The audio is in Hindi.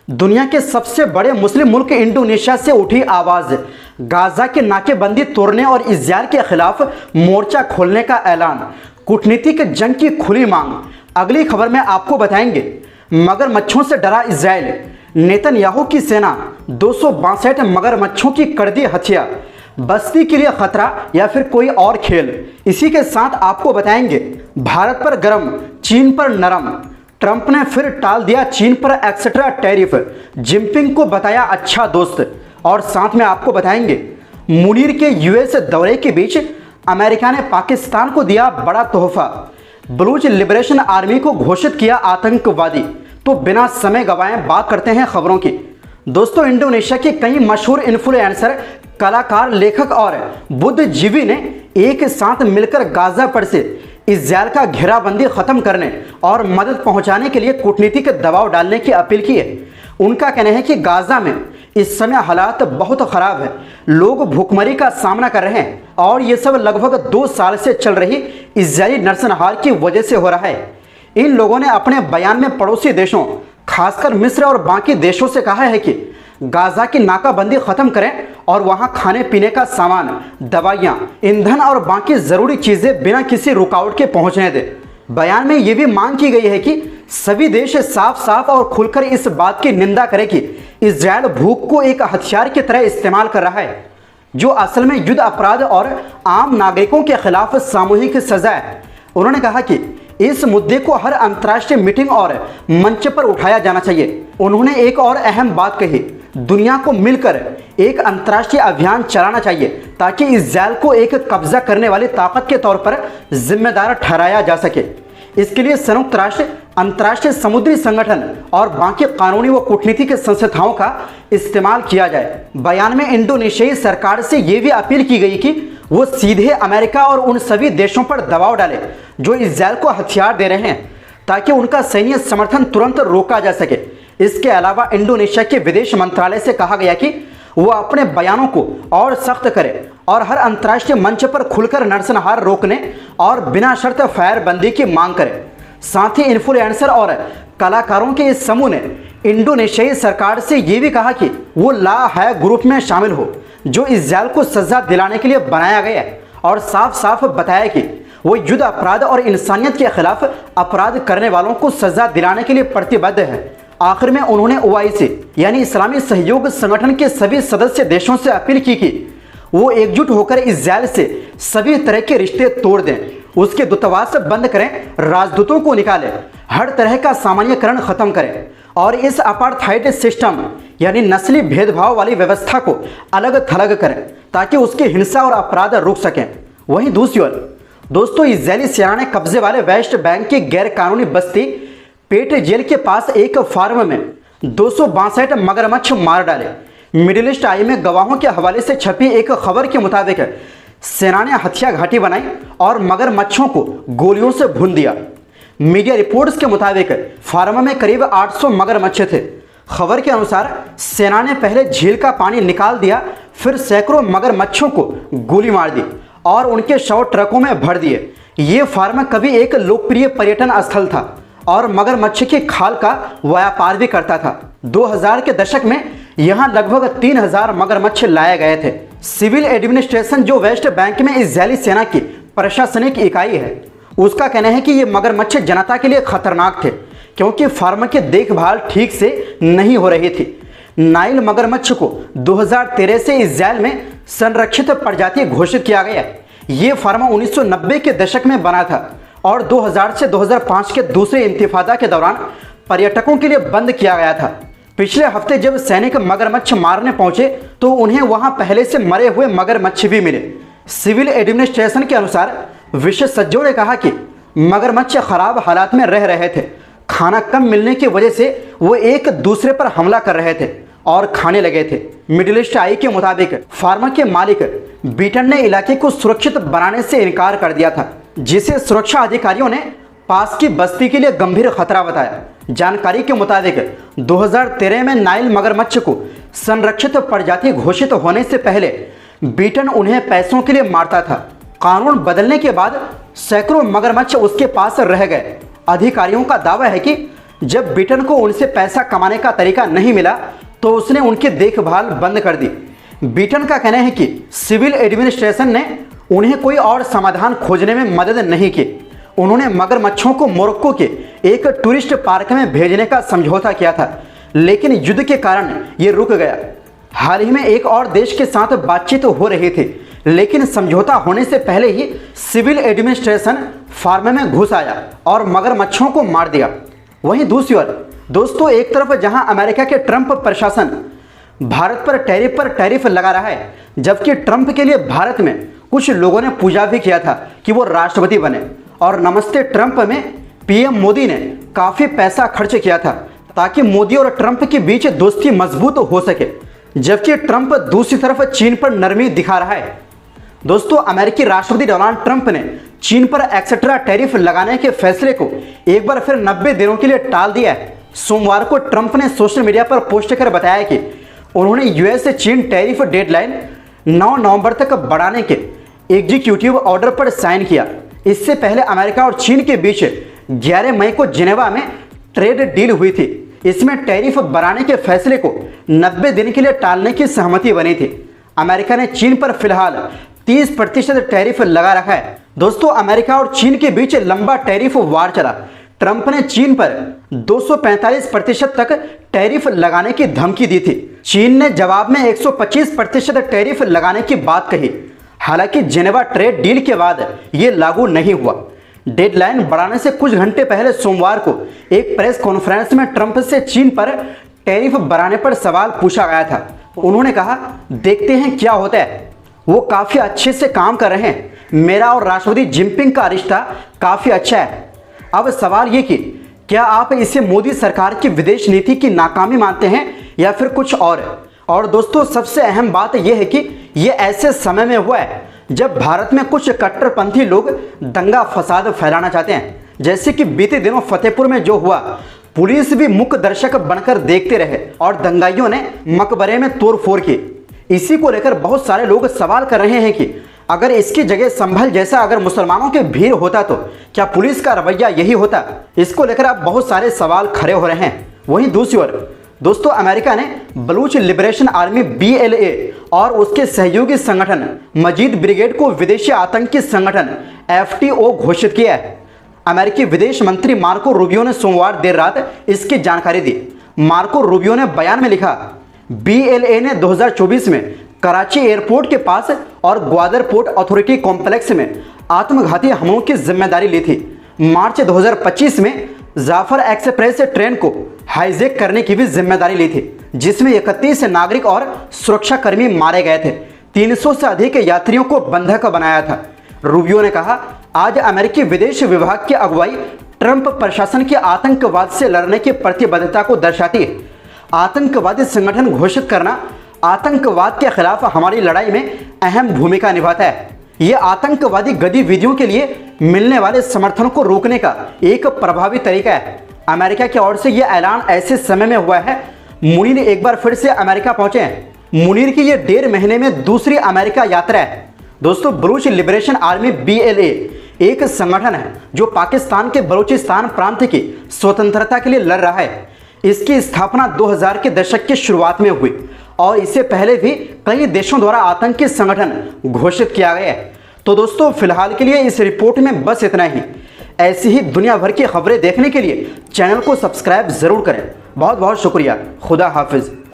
दुनिया के सबसे बड़े मुस्लिम मुल्क इंडोनेशिया से उठी आवाज, गाजा की नाकेबंदी तोड़ने और इजरायल के खिलाफ मोर्चा खोलने का ऐलान, कूटनीतिक जंग की खुली मांग। अगली खबर में आपको बताएंगे, मगरमच्छों से डरा इजरायल, नेतन्याहू की सेना 262 मगरमच्छों की कर दी हत्या, बस्ती के लिए खतरा या फिर कोई और खेल। इसी के साथ आपको बताएंगे, भारत पर गरम, चीन पर नरम, ट्रंप ने फिर टाल दिया चीन पर एक्स्ट्रा टैरिफ, जिनपिंग को बताया अच्छा दोस्त। और साथ में आपको बताएंगे, मुनीर के यूएस दौरे के बीच अमेरिका ने पाकिस्तान को दिया बड़ा तोहफा, बलूच लिबरेशन आर्मी को घोषित किया आतंकवादी। तो बिना समय गवाए बात करते हैं खबरों की। दोस्तों, इंडोनेशिया के कई मशहूर इन्फ्लुएंसर, कलाकार, लेखक और बुद्धिजीवी ने एक साथ मिलकर गाजा पर से इजरायल का घेराबंदी खत्म करने और मदद पहुंचाने के लिए कूटनीतिक दबाव डालने की अपील की है। उनका कहना है कि गाजा में इस समय हालात बहुत खराब है, लोग भूखमरी का सामना कर रहे हैं और ये सब लगभग 2 साल से चल रही इजरायली नरसंहार की वजह से हो रहा है। इन लोगों ने अपने बयान में पड़ोसी देशों, खासकर मिस्र और बाकी देशों से कहा है कि गाजा की नाकाबंदी खत्म करें और वहां खाने पीने का सामान, दवाइयां, ईंधन और बाकी जरूरी चीजें बिना किसी रुकावट के पहुंचने दें। बयान में यह भी मांग की गई है कि सभी देश साफ साफ और खुलकर इस बात की निंदा करें कि इजरायल भूख को एक हथियार की तरह इस्तेमाल कर रहा है, जो असल में युद्ध अपराध और आम नागरिकों के खिलाफ सामूहिक सजा है। उन्होंने कहा कि इस मुद्दे को हर अंतर्राष्ट्रीय मीटिंग और मंच पर उठाया जाना चाहिए। उन्होंने एक और अहम बात कही, दुनिया को मिलकर एक अंतर्राष्ट्रीय अभियान चलाना चाहिए ताकि इजरायल को एक कब्जा करने वाली ताकत के तौर पर जिम्मेदार ठहराया जा सके। इसके लिए संयुक्त राष्ट्र, अंतर्राष्ट्रीय समुद्री संगठन और बाकी कानूनी व कूटनीतिक संस्थाओं का इस्तेमाल किया जाए। बयान में इंडोनेशियाई सरकार से यह भी अपील की गई कि वो सीधे अमेरिका और उन सभी देशों पर दबाव डाले जो इजरायल को हथियार दे रहे हैं, ताकि उनका सैन्य समर्थन तुरंत रोका जा सके। इसके अलावा इंडोनेशिया के विदेश मंत्रालय से कहा गया कि वो अपने बयानों को और सख्त करे और हर अंतर्राष्ट्रीय मंच पर खुलकर नरसंहार रोकने और बिना शर्त फायरबंदी की मांग करे। साथ ही इन्फ्लुएंसर और कलाकारों के इस समूह ने इंडोनेशियाई सरकार से ये भी कहा कि वो ला है ग्रुप में शामिल हो, जो इजरायल को सजा दिलाने के लिए बनाया गया है, और साफ साफ बताया कि वो युद्ध अपराध और इंसानियत के खिलाफ अपराध करने वालों को सजा दिलाने के लिए प्रतिबद्ध है। आखिर में उन्होंने ओआईसी यानी इस्लामी सहयोग संगठन के सभी सदस्य देशों से अपील की कि वो एकजुट होकर इजरायल से सभी तरह के रिश्ते तोड़ दें, उसके दूतावास बंद करें, राजदूतों को निकालें, हर तरह का सामान्यकरण खत्म करें और इस अपार्थाइड सिस्टम यानी नस्ली भेदभाव वाली व्यवस्था को अलग थलग करें ताकि उसकी हिंसा और अपराध रुक सकें। वहीं दूसरी ओर दोस्तों, इजरायली सेना ने कब्जे वाले वेस्ट बैंक की गैर कानूनी बस्ती पेट जेल के पास एक फार्म में 262 मगरमच्छ मार डाले। मिडिल ईस्ट आई में गवाहों के हवाले से छपी एक खबर के मुताबिक सेना ने हत्या घाटी बनाई और मगरमच्छों को गोलियों से भून दिया। मीडिया रिपोर्ट्स के मुताबिक फार्म में करीब 800 मगरमच्छ थे। खबर के अनुसार सेना ने पहले झील का पानी निकाल दिया, फिर सैकड़ों मगरमच्छों को गोली मार दी और उनके शव ट्रकों में भर दिए। ये फार्म कभी एक लोकप्रिय पर्यटन स्थल था और मगरमच्छ की खाल का व्यापार भी करता था। 2000 के दशक में यहाँ लगभग 3000 मगरमच्छ लाए गए थे। सिविल एडमिनिस्ट्रेशन, जो वेस्ट बैंक में इजरायली सेना की प्रशासनिक इकाई है, उसका कहना है कि ये मगरमच्छ जनता के लिए खतरनाक थे क्योंकि फार्म की देखभाल ठीक से नहीं हो रही थी। नाइल मगरमच्छ को 2013 से इजरायल में संरक्षित प्रजाति घोषित किया गया। ये फार्म 1990 के दशक में बना था और 2000 से 2005 के दूसरे इंतिफादा के दौरान पर्यटकों के लिए बंद किया गया था। पिछले हफ्ते जब सैनिक मगरमच्छ मारने पहुंचे तो उन्हें वहां पहले से मरे हुए मगरमच्छ भी मिले। सिविल एडमिनिस्ट्रेशन के अनुसार विशेषज्ञों ने कहा कि मगरमच्छ खराब हालात में रह रहे थे, खाना कम मिलने की वजह से वो एक दूसरे पर हमला कर रहे थे और खाने लगे थे। मिडिल ईस्ट आई के मुताबिक फार्म के मालिक बीटन ने इलाके को सुरक्षित बनाने से इनकार कर दिया था, जिसे सुरक्षा अधिकारियों ने पास की बस्ती के लिए गंभीर खतरा बताया। जानकारी के मुताबिक 2013 में नाइल मगरमच्छ को संरक्षित प्रजाति घोषित होने से पहले बीटन उन्हें पैसों के लिए मारता था। कानून बदलने के बाद सैकड़ों मगरमच्छ उसके पास रह गए। अधिकारियों का दावा है कि जब ब्रिटेन को उनसे पैसा कमाने का तरीका नहीं मिला तो उसने उनकी देखभाल बंद कर दी। ब्रिटेन का कहना है कि सिविल एडमिनिस्ट्रेशन ने उन्हें कोई और समाधान खोजने में मदद नहीं की। उन्होंने मगरमच्छों को मोरक्को के एक टूरिस्ट पार्क में भेजने का समझौता किया था, लेकिन युद्ध के कारण ये रुक गया। हाल ही में एक और देश के साथ बातचीत हो रही थी, लेकिन समझौता होने से पहले ही सिविल एडमिनिस्ट्रेशन फार्म में घुस आया और मगरमच्छों को मार दिया। वहीं दूसरी ओर दोस्तों, एक तरफ जहां अमेरिका के ट्रंप प्रशासन भारत पर टैरिफ लगा रहा है, जबकि ट्रंप के लिए भारत में कुछ लोगों ने पूजा भी किया था कि वो राष्ट्रपति बने। और नमस्ते ट्रंप में पीएम मोदी ने काफ़ी पैसा खर्च किया था ताकि मोदी और ट्रंप के बीच दोस्ती मजबूत हो सके, जबकि ट्रंप दूसरी तरफ चीन पर नरमी दिखा रहा है। दोस्तों, अमेरिकी राष्ट्रपति डोनाल्ड ट्रंप ने चीन पर एक्स्ट्रा टैरिफ लगाने के फैसले को एक बार फिर 90 दिनों के लिए टाल दिया है। सोमवार को ट्रंप ने सोशल मीडिया पर पोस्ट कर बताया कि उन्होंने यूएस से चीन टैरिफ डेडलाइन 9 नवंबर तक बढ़ाने के एग्जीक्यूटिव ऑर्डर पर साइन किया। इससे पहले अमेरिका और चीन के बीच 11 मई को जिनेवा में ट्रेड डील हुई थी। इसमें टैरिफ बढ़ाने के फैसले को 90 दिन के लिए टालने की सहमति बनी थी। अमेरिका ने चीन पर फिलहाल 30% टैरिफ लगा रखा है। दोस्तों, अमेरिका और चीन के बीच लंबा टैरिफ वार चला। ट्रंप ने चीन पर 245% तक टैरिफ लगाने की धमकी दी थी। चीन ने जवाब में 125% टैरिफ लगाने की बात कही। हालांकि जेनेवा ट्रेड डील के बाद ये लागू नहीं हुआ। डेडलाइन बढ़ाने से कुछ घंटे पहले सोमवार को एक प्रेस कॉन्फ्रेंस में ट्रंप से चीन पर टैरिफ बढ़ाने पर सवाल पूछा गया था। उन्होंने कहा, देखते हैं क्या होता है। वो काफ़ी अच्छे से काम कर रहे हैं। मेरा और राष्ट्रपति जिनपिंग का रिश्ता काफ़ी अच्छा है। अब सवाल ये कि क्या आप इसे मोदी सरकार की विदेश नीति की नाकामी मानते हैं या फिर कुछ और दोस्तों, सबसे अहम बात यह है कि ये ऐसे समय में हुआ है जब भारत में कुछ कट्टरपंथी लोग दंगा फसाद फैलाना चाहते हैं। जैसे कि बीते दिनों फतेहपुर में जो हुआ, पुलिस भी मुख्य दर्शक बनकर देखते रहे और दंगाइयों ने मकबरे में तोड़फोड़ की। इसी को लेकर बहुत सारे लोग सवाल कर रहे हैं कि अगर इसकी जगह संभल जैसा अगर मुसलमानों के भीड़ होता तो क्या पुलिस का रवैया यही होता। इसको लेकर अब बहुत सारे सवाल खड़े हो रहे हैं। वहीं दूसरी ओर दोस्तों, अमेरिका ने बलूच लिबरेशन आर्मी BLA और उसके सहयोगी संगठन मजीद ब्रिगेड को विदेशी आतंकी संगठन FTO घोषित किया है। अमेरिकी विदेश मंत्री मार्को रूबियो ने सोमवार देर रात इसकी जानकारी दी। मार्को रूबियो ने बयान में लिखा, BLA ने 2024 में कराची एयरपोर्ट के पास और ग्वादर पोर्ट अथॉरिटी कॉम्प्लेक्स में आत्मघाती हमलों की जिम्मेदारी ली थी। मार्च 2025 में जाफर एक्सप्रेस ट्रेन को हाईजैक करने की भी जिम्मेदारी ली थी, जिसमें 31 नागरिक और सुरक्षाकर्मी मारे गए थे। 300 से अधिक यात्रियों को बंधक बनाया था। रूबियो ने कहा, आज अमेरिकी विदेश विभाग की अगुवाई ट्रंप प्रशासन की आतंकवाद से लड़ने की प्रतिबद्धता को दर्शाती है। आतंकवादी संगठन घोषित करना आतंकवाद के खिलाफ हमारी लड़ाई में अहम भूमिका निभाता है। ये आतंकवादी गतिविधियों के लिए मिलने वाले समर्थन को रोकने का एक प्रभावी तरीका है। अमेरिका की ओर से यह ऐलान ऐसे समय में हुआ है मुनीर एक बार फिर से अमेरिका पहुंचे हैं। मुनीर की यह 1.5 महीने में दूसरी अमेरिका यात्रा है। दोस्तों, बलूच लिबरेशन आर्मी BLA एक संगठन है जो पाकिस्तान के बलूचिस्तान प्रांत की स्वतंत्रता के लिए लड़ रहा है। इसकी स्थापना 2000 के दशक की शुरुआत में हुई और इससे पहले भी कई देशों द्वारा आतंकी संगठन घोषित किया गया है। तो दोस्तों, फिलहाल के लिए इस रिपोर्ट में बस इतना ही। ऐसी ही दुनिया भर की खबरें देखने के लिए चैनल को सब्सक्राइब जरूर करें। बहुत बहुत शुक्रिया। खुदा हाफिज।